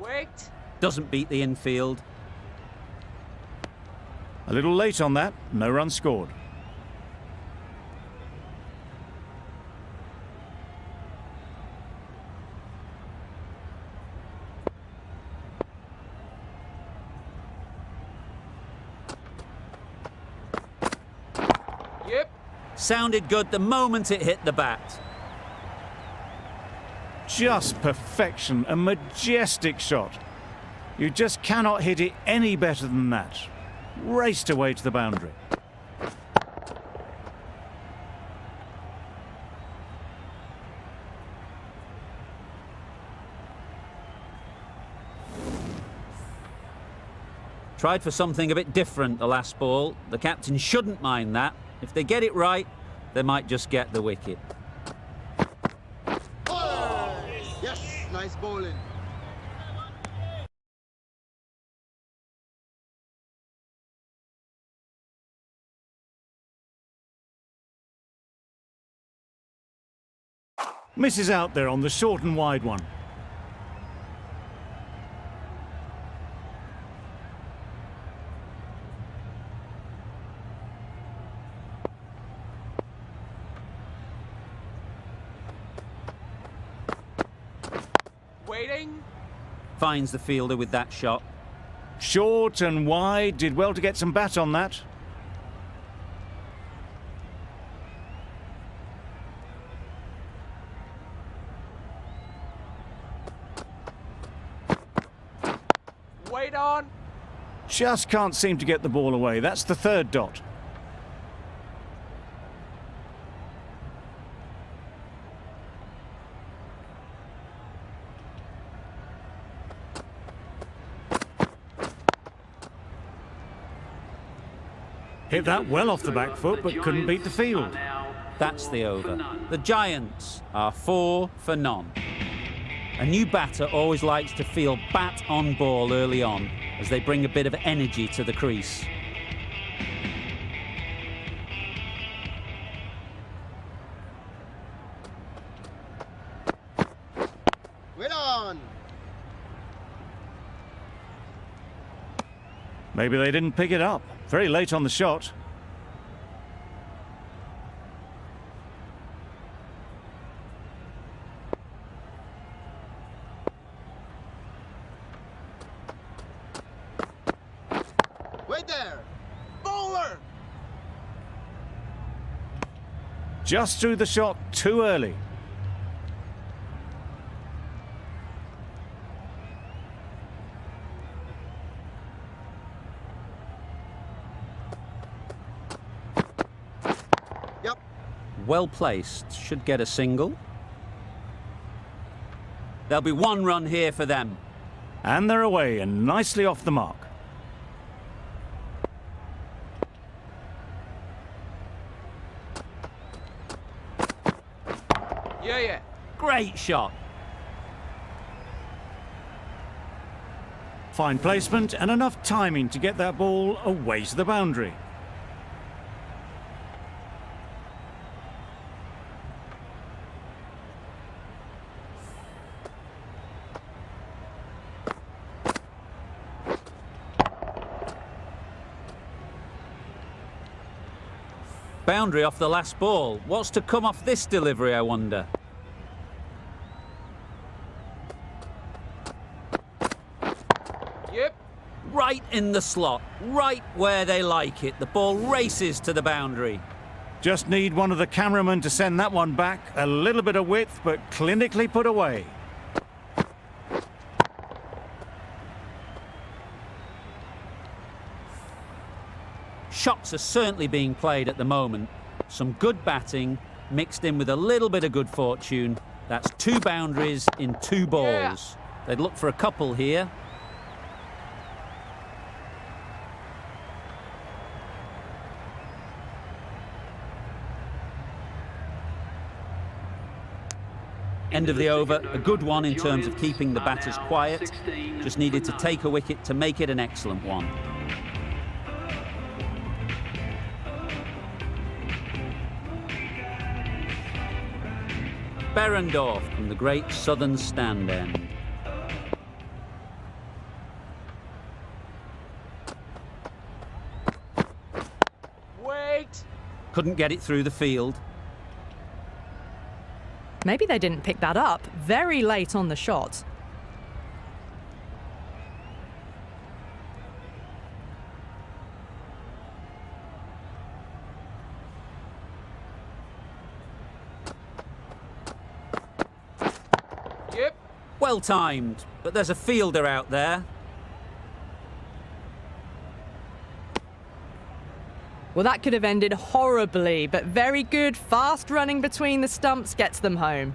Wait. Doesn't beat the infield. A little late on that, no run scored. Yep. Sounded good the moment it hit the bat. Just perfection, a majestic shot. You just cannot hit it any better than that. Raced away to the boundary. Tried for something a bit different the last ball. The captain shouldn't mind that. If they get it right, they might just get the wicket. Yes, nice bowling. Misses out there on the short and wide one. Waiting. Finds the fielder with that shot. Short and wide, did well to get some bat on that. Wait on. Just can't seem to get the ball away. That's the third dot. Hit that well off the back foot, but couldn't beat the field. That's the over. The Giants are 4 for none. A new batter always likes to feel bat on ball early on, as they bring a bit of energy to the crease. Wait on. Maybe they didn't pick it up. Very late on the shot. Wait there. Bowler. Just threw the shot too early. Yep. Well placed, should get a single. There'll be 1 run here for them. And they're away and nicely off the mark. Yeah. Great shot. Fine placement and enough timing to get that ball away to the boundary. Boundary off the last ball. What's to come off this delivery, I wonder? Yep. Right in the slot, right where they like it. The ball races to the boundary. Just need one of the cameramen to send that one back. A little bit of width, but clinically put away. Shots are certainly being played at the moment. Some good batting mixed in with a little bit of good fortune. That's 2 boundaries in 2 balls. Yeah. They'd look for a couple here. End of the over, a good one in terms of keeping the batters quiet. Just needed to take a wicket to make it an excellent one. Berendorf from the great southern stand end. couldn't get it through the field. Maybe they didn't pick that up very late on the shot. Yep. Well timed, but there's a fielder out there. Well, that could have ended horribly, but very good, fast running between the stumps gets them home.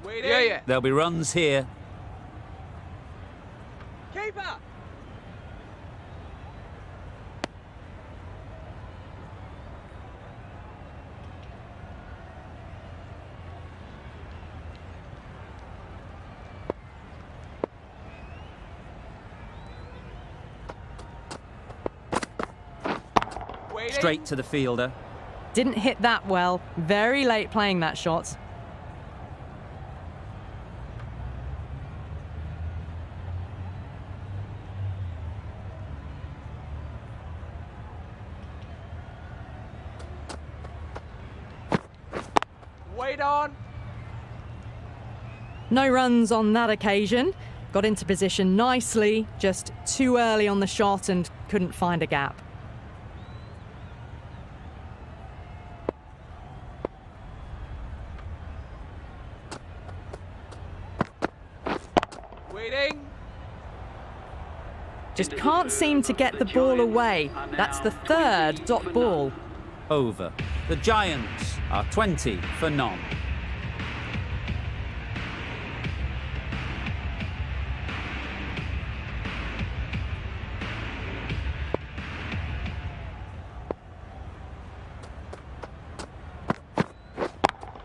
Waiting. Yeah. There'll be runs here. Keeper. Waiting. Straight to the fielder. Didn't hit that well. Very late playing that shot. Wait on. No runs on that occasion. Got into position nicely, just too early on the shot and couldn't find a gap. Waiting. Just can't seem to get the ball away. That's the third dot ball. Over. The Giants are 20 for none.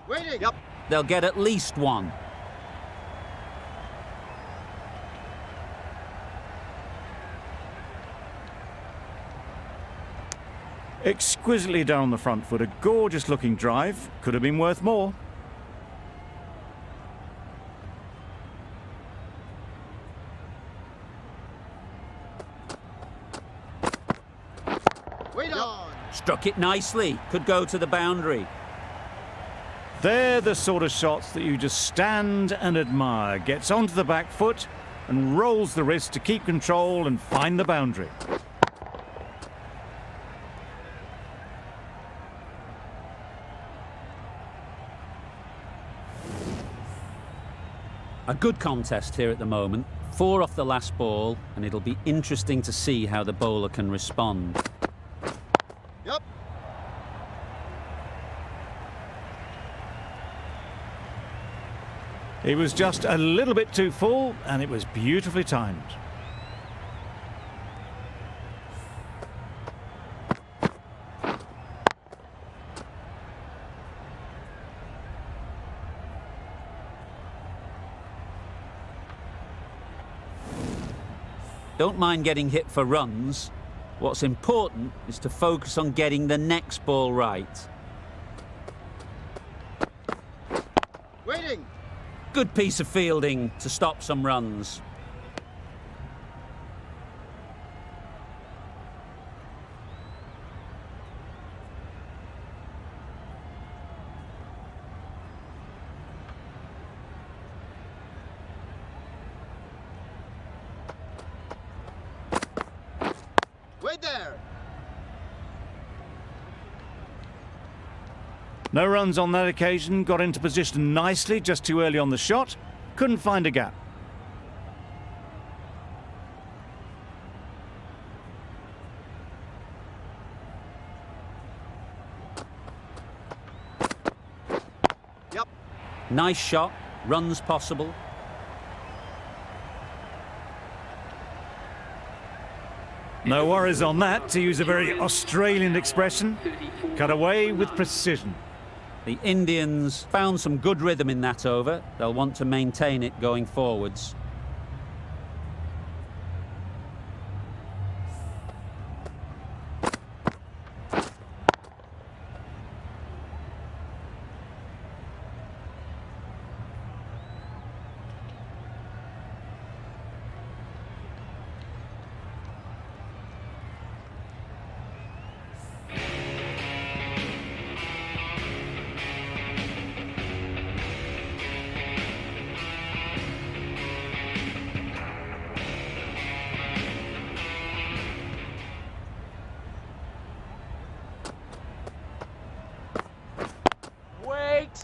Waiting. Yep. They'll get at least one. Exquisitely done on the front foot. A gorgeous looking drive. Could have been worth more. Wait on. Struck it nicely. Could go to the boundary. They're the sort of shots that you just stand and admire. Gets onto the back foot and rolls the wrist to keep control and find the boundary. A good contest here at the moment. 4 off the last ball, and it'll be interesting to see how the bowler can respond. Yep. It was just a little bit too full, and it was beautifully timed. Don't mind getting hit for runs. What's important is to focus on getting the next ball right. Waiting. Good piece of fielding to stop some runs. Wait there. No runs on that occasion. Got into position nicely, just too early on the shot. Couldn't find a gap. Yep. Nice shot. Runs possible. No worries on that, to use a very Australian expression. Cut away with precision. The Indians found some good rhythm in that over. They'll want to maintain it going forwards.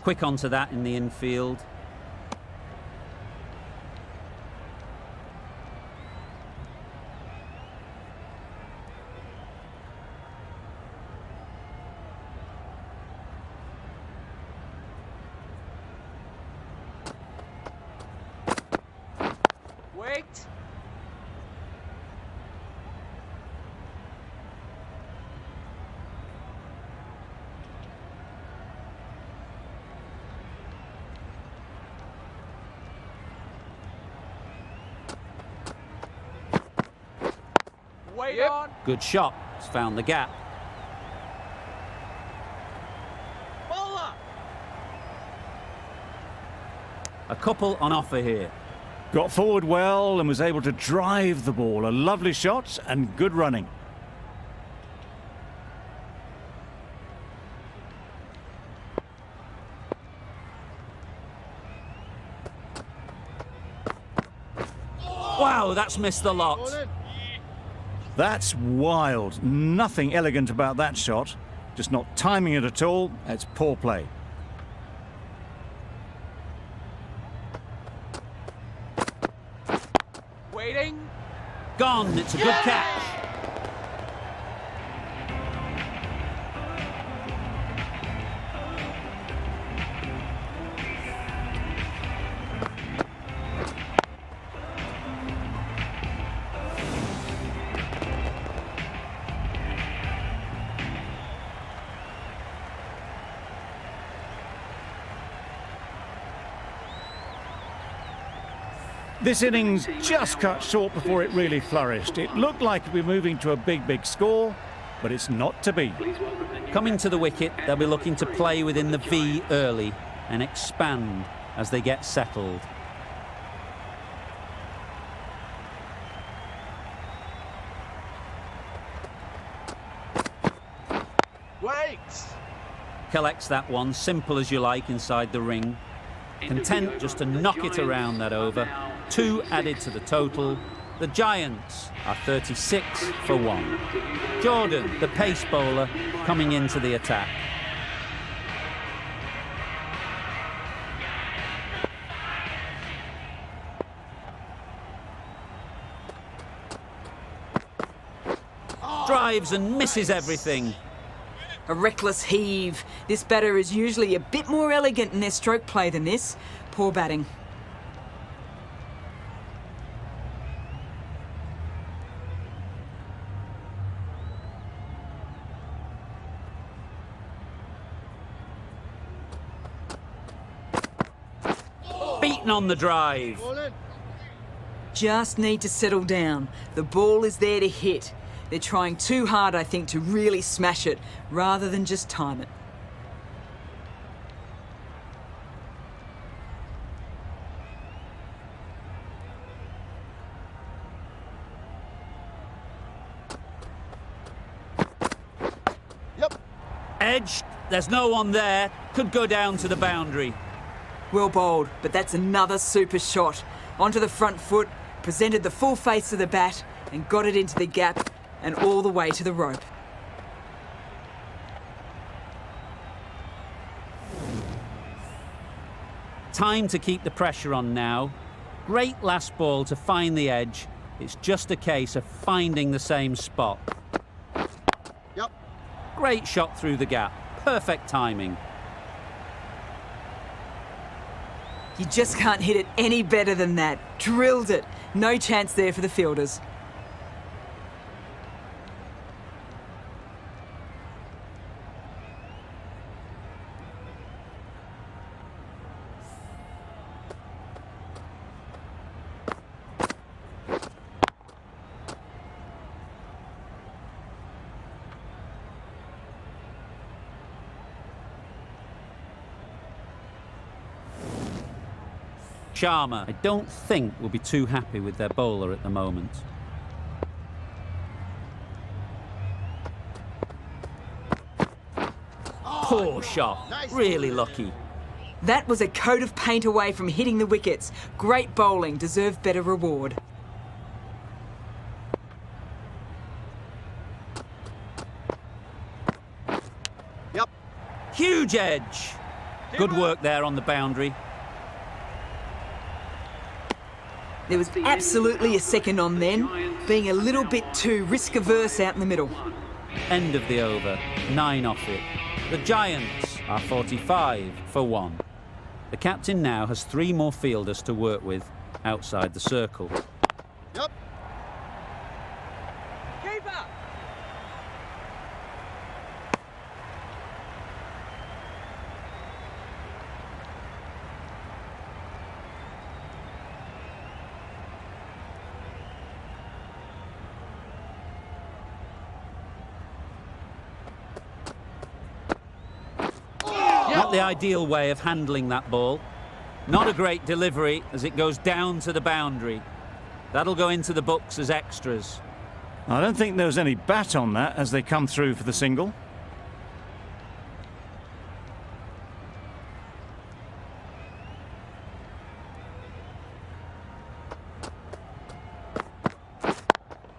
Quick onto that in the infield. Wait. Wait on. Good shot. It's found the gap. Bowler. A couple on offer here. Got forward well and was able to drive the ball. A lovely shot and good running. Wow, that's missed the lot. Ball in. That's wild. Nothing elegant about that shot. Just not timing it at all. It's poor play. Waiting. Gone. It's a good catch. This innings just cut short before it really flourished. It looked like we're moving to a big score, but it's not to be. Coming to the wicket, they'll be looking to play within the V early and expand as they get settled. Wait. Collects that one, simple as you like, inside the ring. Content just to knock it around that over. 2 added to the total. The Giants are 36 for 1. Jordan, the pace bowler, coming into the attack. Drives and misses everything. A reckless heave. This batter is usually a bit more elegant in their stroke play than this. Poor batting. Beaten on the drive. Ball in. Just need to settle down. The ball is there to hit. They're trying too hard, I think, to really smash it, rather than just time it. Yep. Edged. There's no one there. Could go down to the boundary. Well bowled, but that's another super shot. Onto the front foot, presented the full face of the bat, and got it into the gap and all the way to the rope. Time to keep the pressure on now. Great last ball to find the edge. It's just a case of finding the same spot. Yep. Great shot through the gap. Perfect timing. You just can't hit it any better than that. Drilled it. No chance there for the fielders. Sharma, I don't think, will be too happy with their bowler at the moment. Poor shot. Really lucky. That was a coat of paint away from hitting the wickets. Great bowling, deserved better reward. Yep. Huge edge. Good work there on the boundary. There was absolutely a second on then, being a little bit too risk-averse out in the middle. End of the over, 9 off it. The Giants are 45 for 1. The captain now has 3 more fielders to work with outside the circle. Yep. Keeper! Not the ideal way of handling that ball. Not a great delivery as it goes down to the boundary. That'll go into the books as extras. I don't think there was any bat on that as they come through for the single.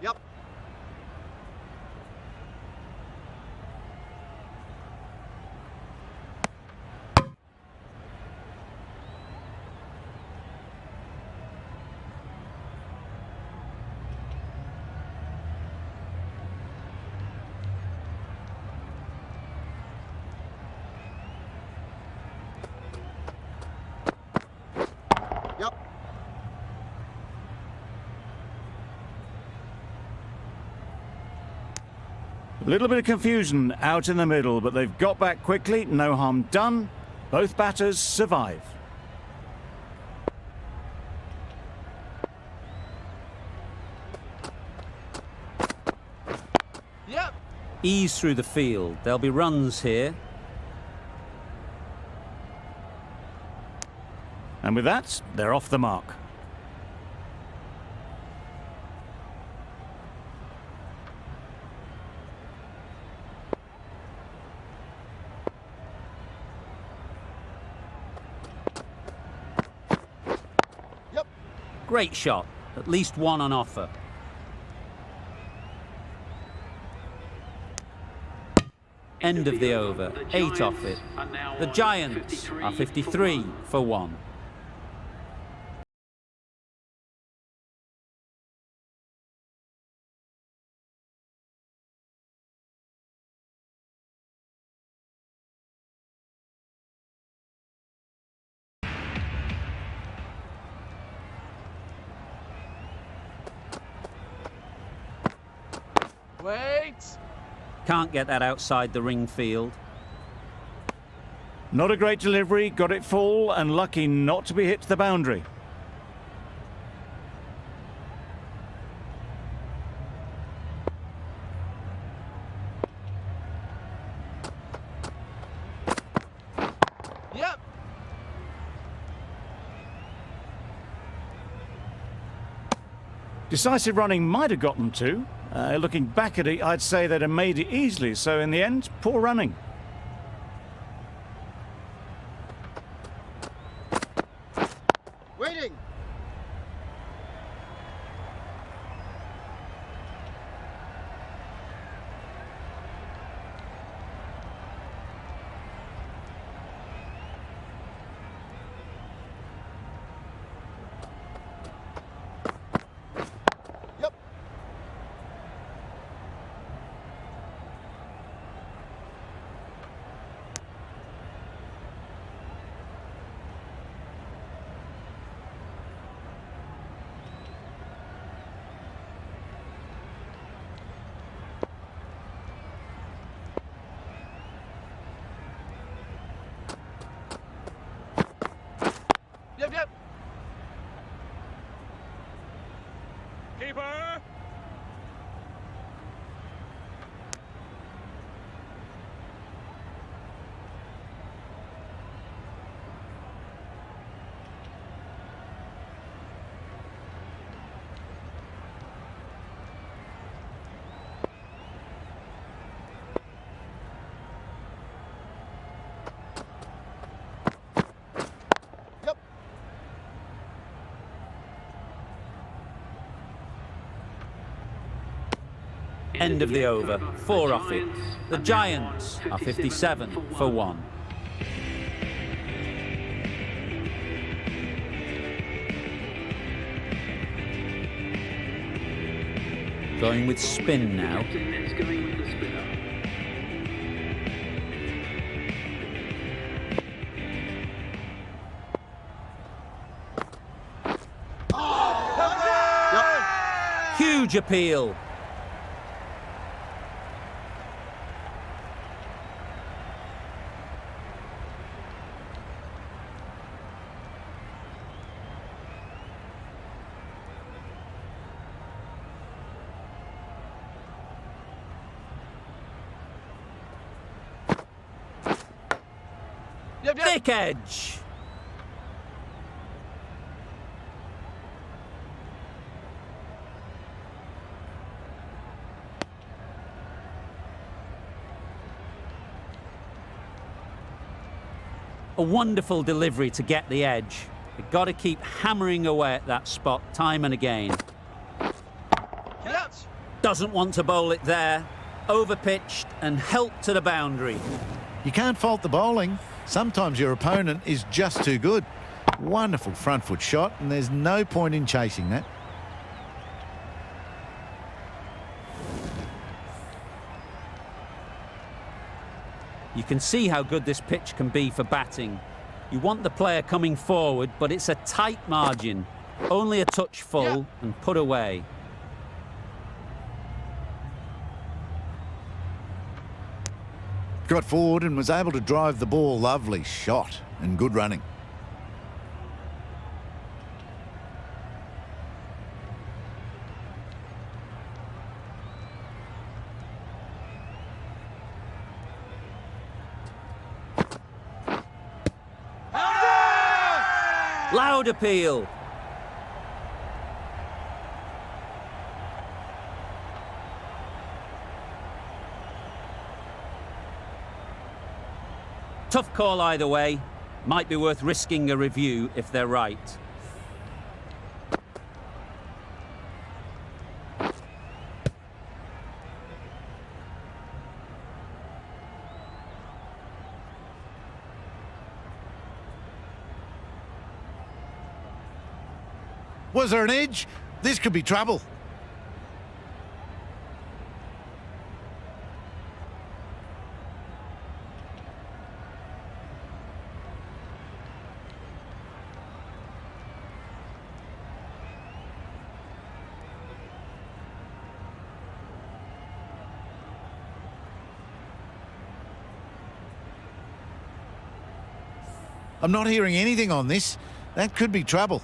Yep. Yep. A little bit of confusion out in the middle, but they've got back quickly. No harm done. Both batters survive. Yep. Ease through the field. There'll be runs here. And with that, they're off the mark. Yep. Great shot. At least 1 on offer. End of the over. 8 off it. The Giants are 53 for 1. Wait! Can't get that outside the ring field. Not a great delivery, got it full and lucky not to be hit to the boundary. Yep. Decisive running might have got them to. Looking back at it, I'd say they'd have made it easily, so in the end, poor running. Waiting. Yep. Yep, yep. Keeper! Yep. End of the over. 4 off it. The Giants are 57 for 1. going with spin now. Huge appeal. Yep, yep. Thick edge. A wonderful delivery to get the edge. You've got to keep hammering away at that spot time and again. Yep. Doesn't want to bowl it there. Overpitched and helped to the boundary. You can't fault the bowling. Sometimes your opponent is just too good. Wonderful front foot shot, and there's no point in chasing that. You can see how good this pitch can be for batting. You want the player coming forward, but it's a tight margin. Only a touch full and put away. Got forward and was able to drive the ball. Lovely shot and good running. Loud appeal. Tough call either way. Might be worth risking a review if they're right. Was there an edge? This could be trouble. I'm not hearing anything on this. That could be trouble.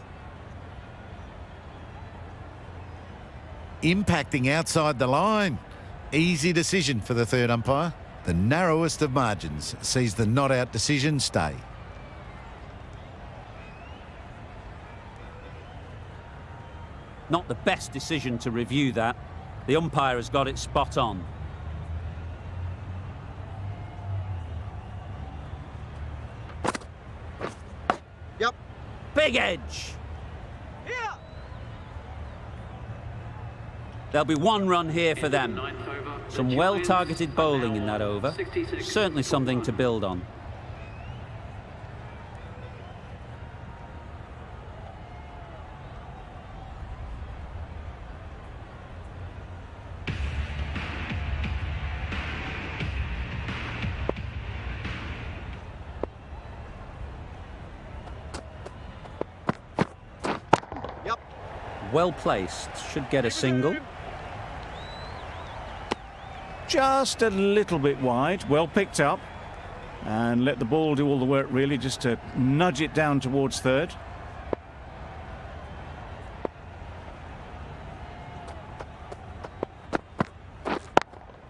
Impacting outside the line. Easy decision for the third umpire. The narrowest of margins sees the not-out decision stay. Not the best decision to review that. The umpire has got it spot on. Yep. Big edge. Yeah. There'll be one run here for them. Some well-targeted bowling in that over. Certainly something to build on. Yep. Well placed. Should get a single. Just a little bit wide, well picked up. And let the ball do all the work, really, just to nudge it down towards third.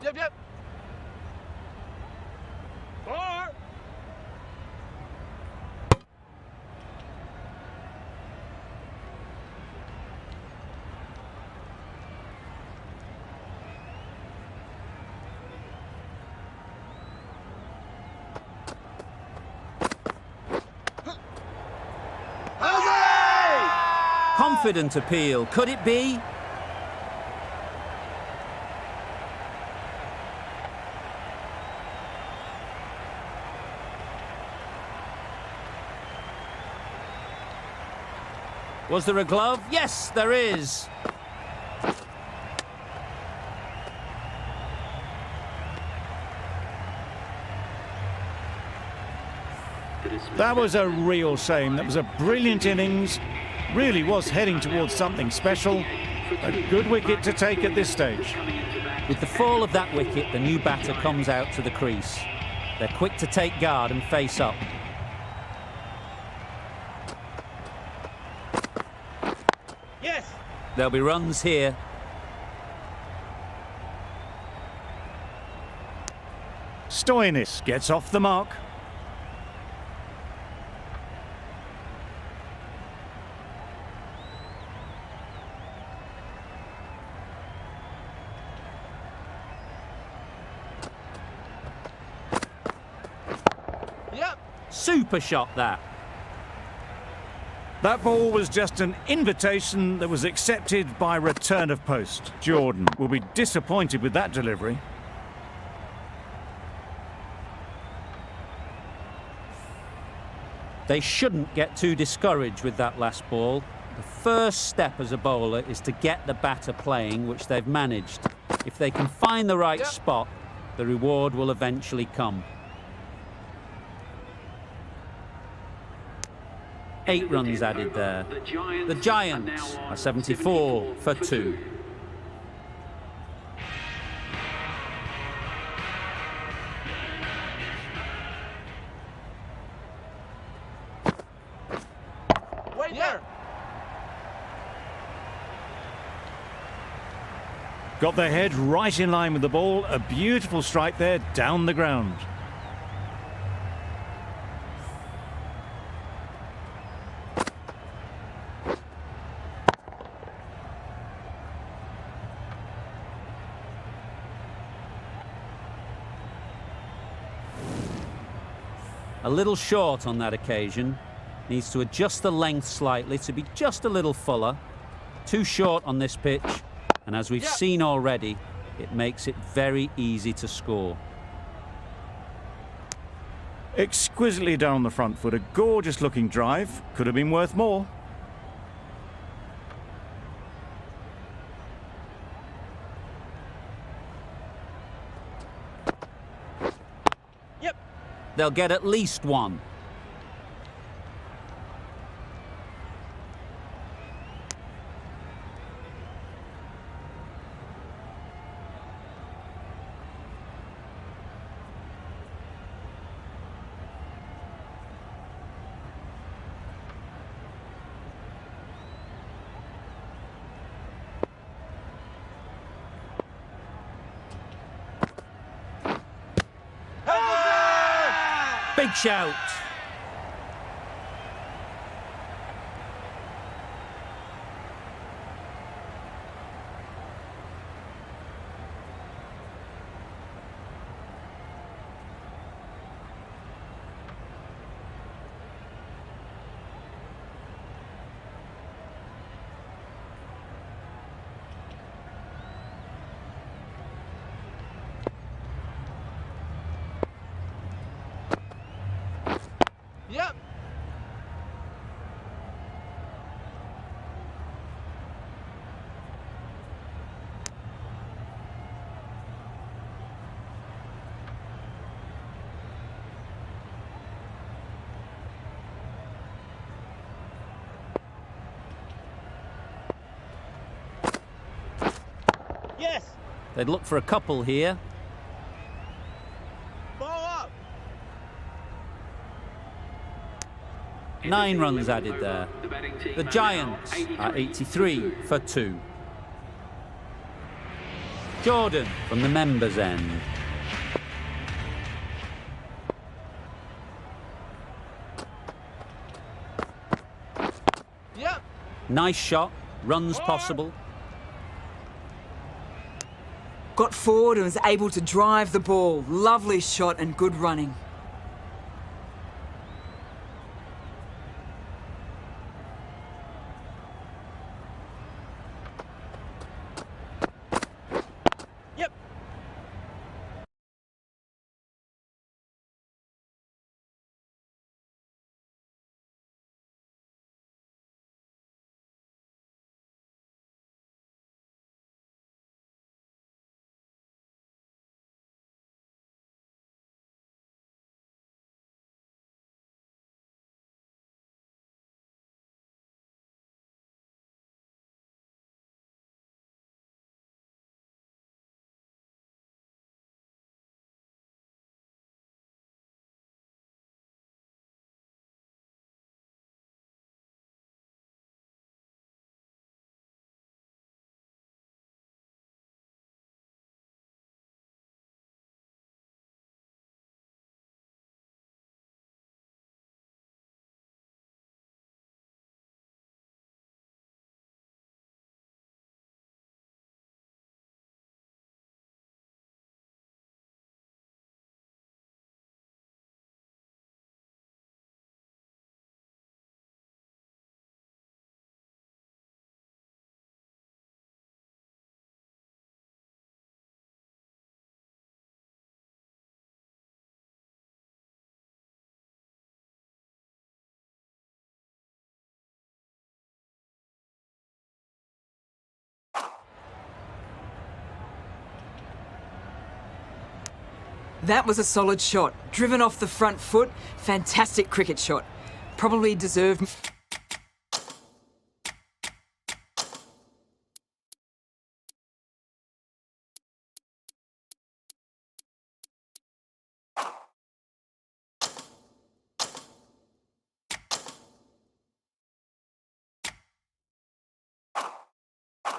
Yep, yep. 4. Confident appeal. Could it be? Was there a glove? Yes, there is. That was a real shame. That was a brilliant innings. Really was heading towards something special. A good wicket to take at this stage. With the fall of that wicket, the new batter comes out to the crease. They're quick to take guard and face up. Yes. There'll be runs here. Stoinis gets off the mark. Yep. Super shot that. That ball was just an invitation that was accepted by return of post. Jordan will be disappointed with that delivery. They shouldn't get too discouraged with that last ball. The first step as a bowler is to get the batter playing, which they've managed. If they can find the right spot, the reward will eventually come. 8 runs added there. The Giants are 74 for 2. Wait there. Got their head right in line with the ball. A beautiful strike there down the ground. A little short on that occasion. Needs to adjust the length slightly to be just a little fuller. Too short on this pitch, and as we've seen already, it makes it very easy to score. Exquisitely done on the front foot. A gorgeous looking drive. Could have been worth more. Yep. They'll get at least one. Big shout. Yep. Yes. They'd look for a couple here. Ball up. 9 runs added there. The Giants are 83 for 2. Jordan from the members' end. Yep. Nice shot, runs possible. Got forward and was able to drive the ball. Lovely shot and good running. That was a solid shot. Driven off the front foot. Fantastic cricket shot. Probably deserved...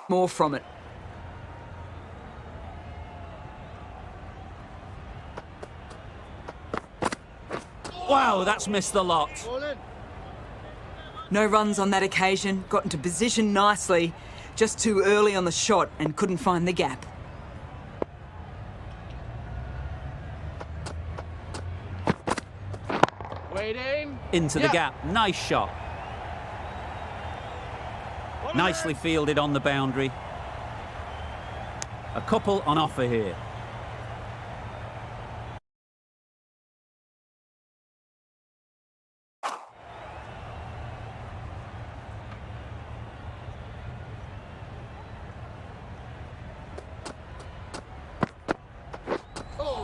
more from it. Wow, that's missed the lot. No runs on that occasion, got into position nicely, just too early on the shot and couldn't find the gap. Waiting. Into the Yep. gap. Nice shot. Nicely fielded on the boundary. A couple on offer here.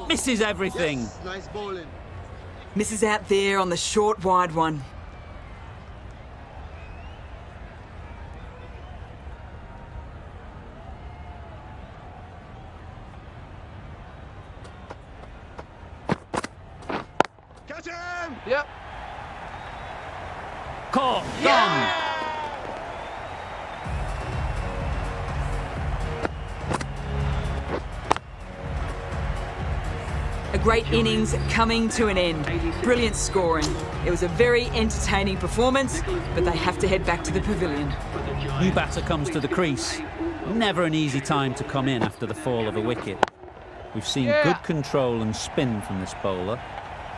Misses everything. Nice bowling. Misses out there on the short, wide one. Catch him! Yep. Caught. Gone. A great innings coming to an end. Brilliant scoring. It was a very entertaining performance, but they have to head back to the pavilion. New batter comes to the crease. Never an easy time to come in after the fall of a wicket. We've seen Yeah. good control and spin from this bowler.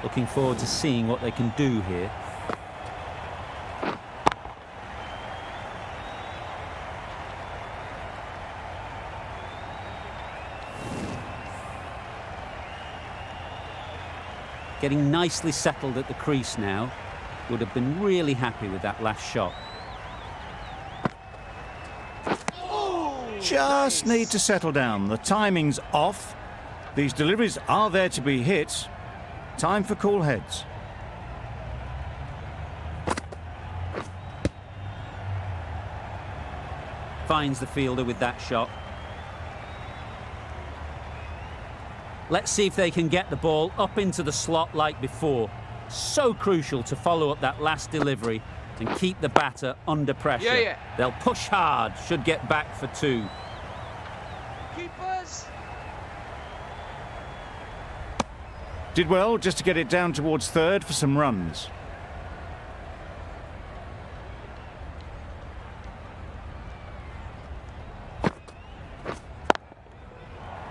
Looking forward to seeing what they can do here. Getting nicely settled at the crease now. Would have been really happy with that last shot. Just need to settle down. The timing's off. These deliveries are there to be hit. Time for cool heads. Finds the fielder with that shot. Let's see if they can get the ball up into the slot like before. So crucial to follow up that last delivery and keep the batter under pressure. Yeah. They'll push hard, should get back for two. Keepers. Did well just to get it down towards third for some runs.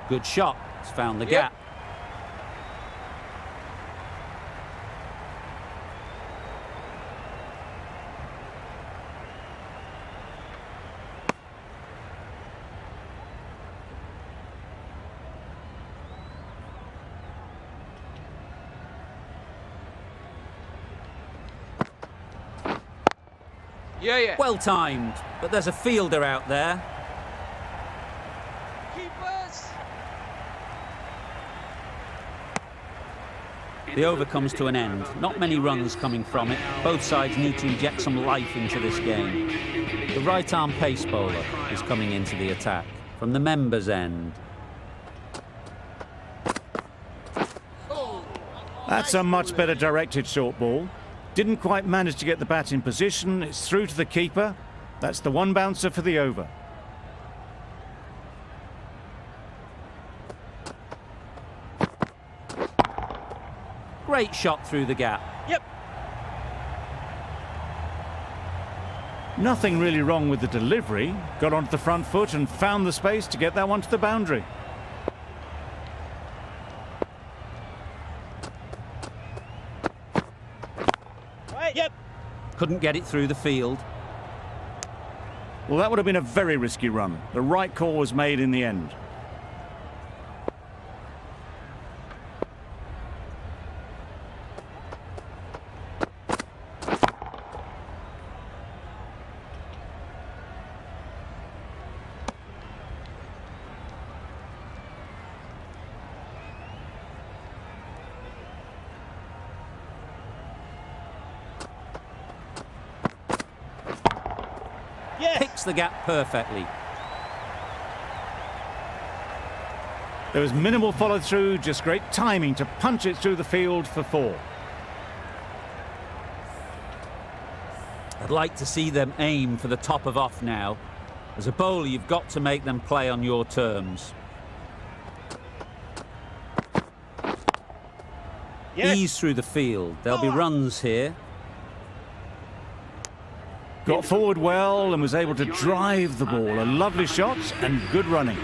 Good shot. It's found the Yep. gap. Yeah. Well timed, but there's a fielder out there. Keepers. The over comes to an end. Not many runs coming from it. Both sides need to inject some life into this game. The right-arm pace bowler is coming into the attack from the members' end. That's a much better directed short ball. Didn't quite manage to get the bat in position. It's through to the keeper. That's the one bouncer for the over. Great shot through the gap. Yep. Nothing really wrong with the delivery. Got onto the front foot and found the space to get that one to the boundary. Right. Yep. Couldn't get it through the field. Well, that would have been a very risky run. The right call was made in the end. picks the gap perfectly. There was minimal follow-through, just great timing to punch it through the field for 4. I'd like to see them aim for the top of off now. As a bowler, you've got to make them play on your terms. Yes. Ease through the field. There'll be runs here. Got forward well and was able to drive the ball. A lovely shot and good running.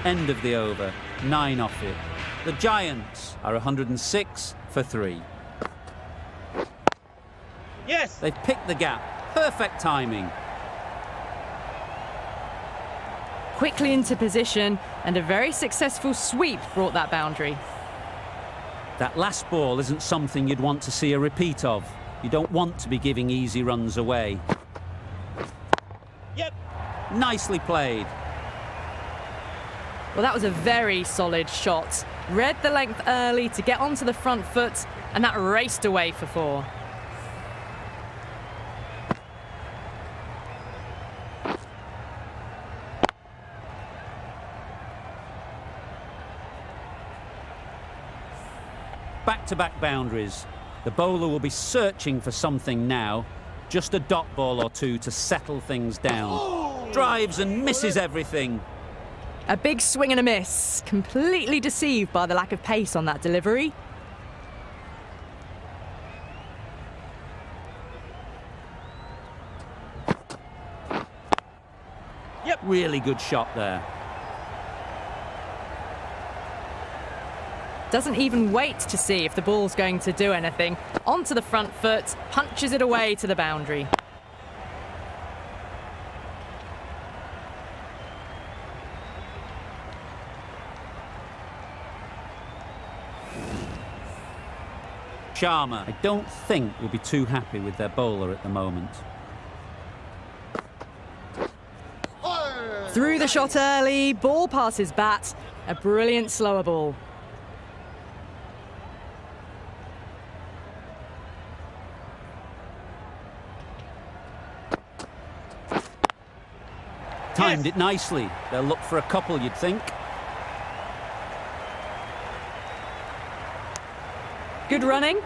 End of the over. 9 off it. The Giants are 106 for 3. Yes. They've picked the gap. Perfect timing. Quickly into position, and a very successful sweep brought that boundary. That last ball isn't something you'd want to see a repeat of. You don't want to be giving easy runs away. Yep. Nicely played. Well, that was a very solid shot. Read the length early to get onto the front foot, and that raced away for 4. Back-to-back boundaries. The bowler will be searching for something now. Just a dot ball or two to settle things down. Drives and misses everything. A big swing and a miss. Completely deceived by the lack of pace on that delivery. Yep. Really good shot there. Doesn't even wait to see if the ball's going to do anything. Onto the front foot, punches it away to the boundary. Sharma, I don't think, will be too happy with their bowler at the moment. Through the shot early, ball passes bat. A brilliant slower ball. Timed it nicely. They'll look for a couple, you'd think. Good running,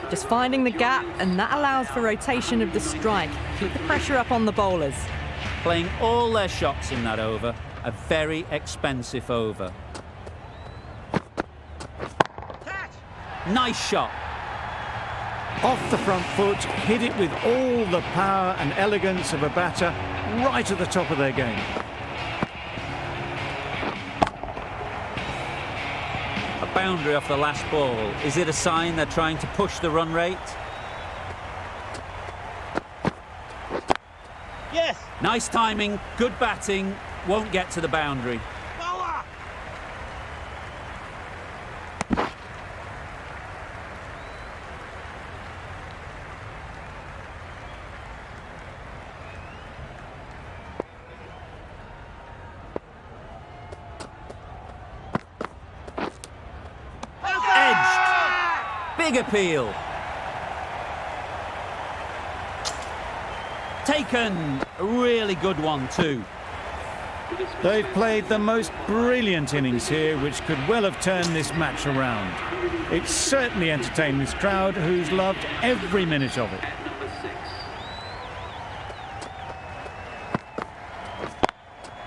just finding the gap, and that allows for rotation of the strike. Keep the pressure up on the bowlers. Playing all their shots in that over. A very expensive over. Catch. Nice shot. Off the front foot, hit it with all the power and elegance of a batter, right at the top of their game. A boundary off the last ball. Is it a sign they're trying to push the run rate? Yes. Nice timing, good batting, won't get to the boundary. Bowler. Edged. Big appeal. Taken. A really good one too. They've played the most brilliant innings here, which could well have turned this match around. It's certainly entertained this crowd, who's loved every minute of it.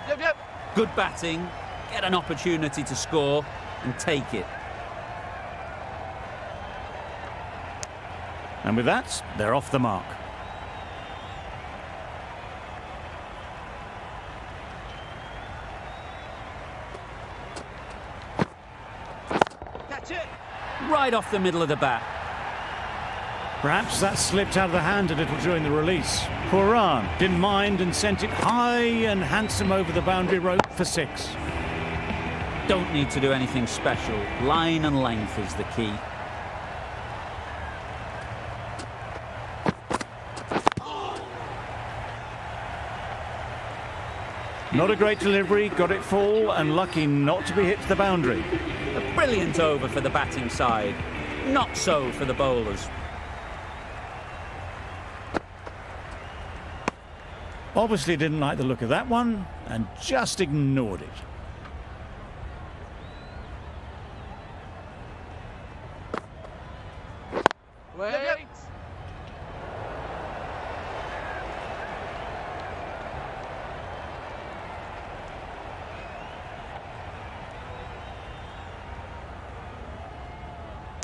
Yep, yep. Good batting, get an opportunity to score and take it. And with that, they're off the mark. Catch it. Right off the middle of the bat. Perhaps that slipped out of the hand a little during the release. Quran didn't mind and sent it high and handsome over the boundary rope for 6. Don't need to do anything special. Line and length is the key. Not a great delivery, got it full and lucky not to be hit to the boundary. A brilliant over for the batting side. Not so for the bowlers. Obviously didn't like the look of that one and just ignored it. Wait.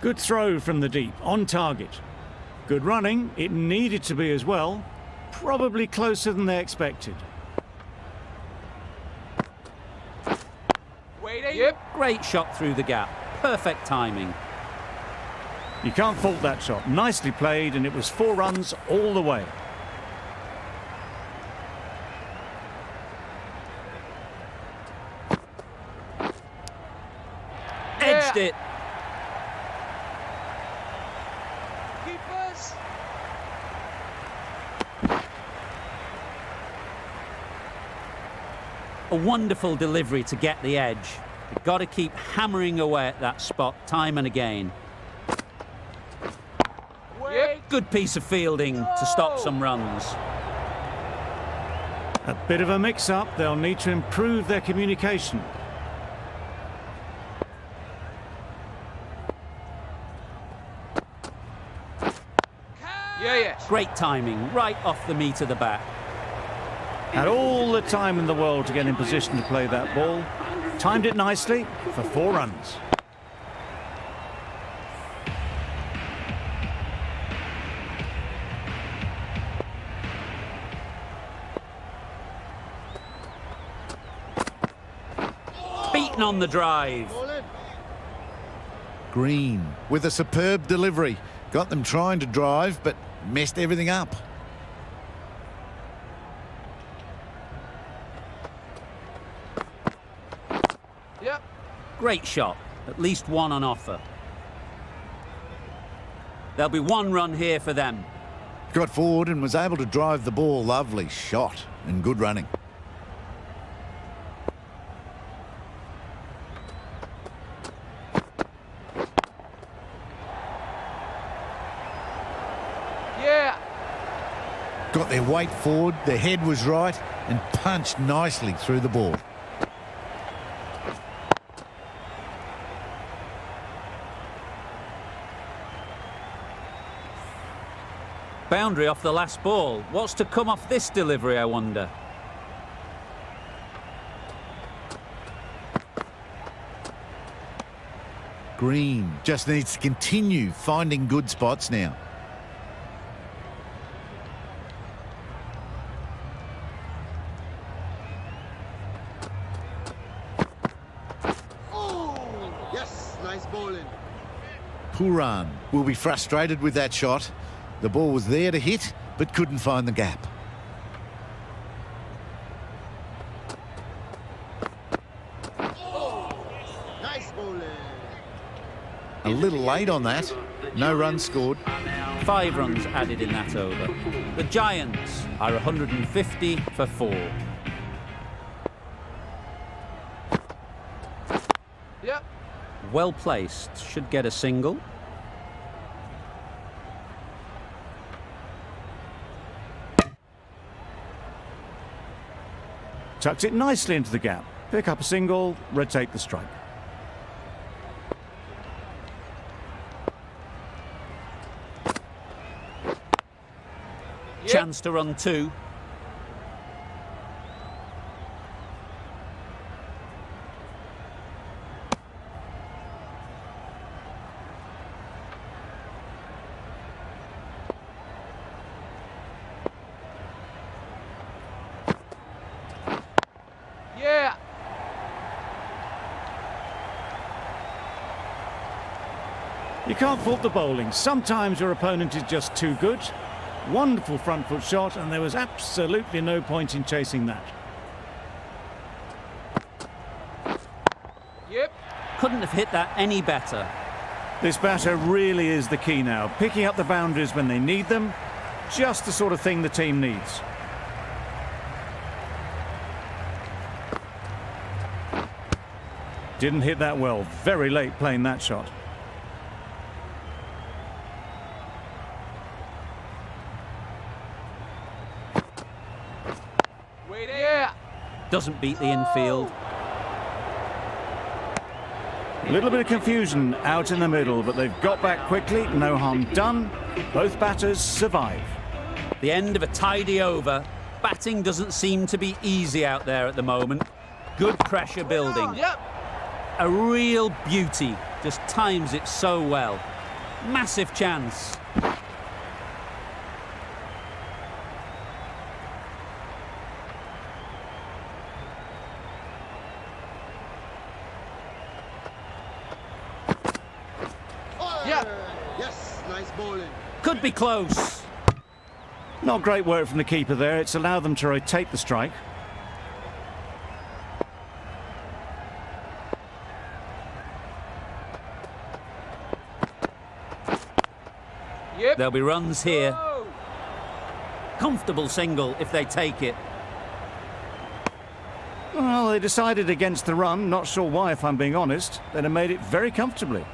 Good throw from the deep, on target. Good running, it needed to be as well. Probably closer than they expected. Waiting. Yep. Great shot through the gap. Perfect timing. You can't fault that shot. Nicely played, and it was 4 runs all the way. Edged it. Keepers. A wonderful delivery to get the edge. You've got to keep hammering away at that spot time and again. Yep. Good piece of fielding to stop some runs. A bit of a mix-up. They'll need to improve their communication. Yeah. Great timing, right off the meat of the bat. Had all the time in the world to get in position to play that ball. Timed it nicely for 4 runs. Beaten on the drive. Bowling. Green with a superb delivery. Got them trying to drive, but messed everything up. Yep. Great shot. At least one on offer. There'll be 1 run here for them. Got forward and was able to drive the ball. Lovely shot and good running. Yeah. Got their weight forward, their head was right, and punched nicely through the ball. Boundary off the last ball. What's to come off this delivery, I wonder? Green just needs to continue finding good spots now. Oh, yes, nice bowling. Puran will be frustrated with that shot. The ball was there to hit, but couldn't find the gap. Nice bowling. A little late on that. No runs scored. 5 runs added in that over. The Giants are 150 for 4. Yep. Well placed. Should get a single. Tucks it nicely into the gap. Pick up a single, rotate the strike. Yep. Chance to run 2. Yeah. You can't fault the bowling. Sometimes your opponent is just too good. Wonderful front foot shot, and there was absolutely no point in chasing that. Yep. Couldn't have hit that any better. This batter really is the key now. Picking up the boundaries when they need them. Just the sort of thing the team needs. Didn't hit that well. Very late playing that shot. Doesn't beat the infield. A little bit of confusion out in the middle, but they've got back quickly. No harm done. Both batters survive. The end of a tidy over. Batting doesn't seem to be easy out there at the moment. Good pressure building. Yep. A real beauty. Just times it so well. Massive chance. Yep. Yes, nice bowling. Could be close. Not great work from the keeper there. It's allowed them to rotate the strike. Yep. There'll be runs here. Oh. Comfortable single if they take it. Well, they decided against the run. Not sure why, if I'm being honest. They'd have made it very comfortably.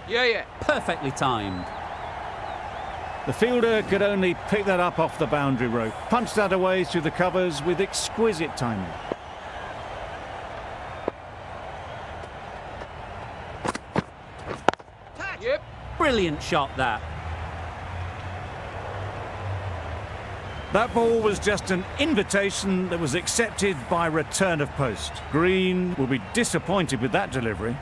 Yeah. Perfectly timed. The fielder could only pick that up off the boundary rope. Punched that away through the covers with exquisite timing. Yep. Brilliant shot, that. That ball was just an invitation that was accepted by return of post. Green will be disappointed with that delivery.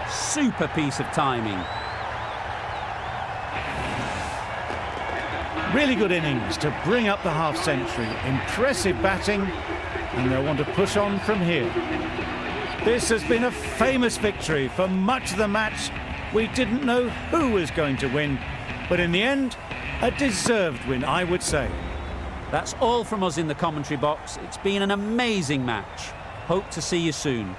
Super piece of timing. Really good innings to bring up the half-century. Impressive batting, and they'll want to push on from here. This has been a famous victory. For much of the match, we didn't know who was going to win, but in the end, a deserved win, I would say. That's all from us in the commentary box. It's been an amazing match. Hope to see you soon.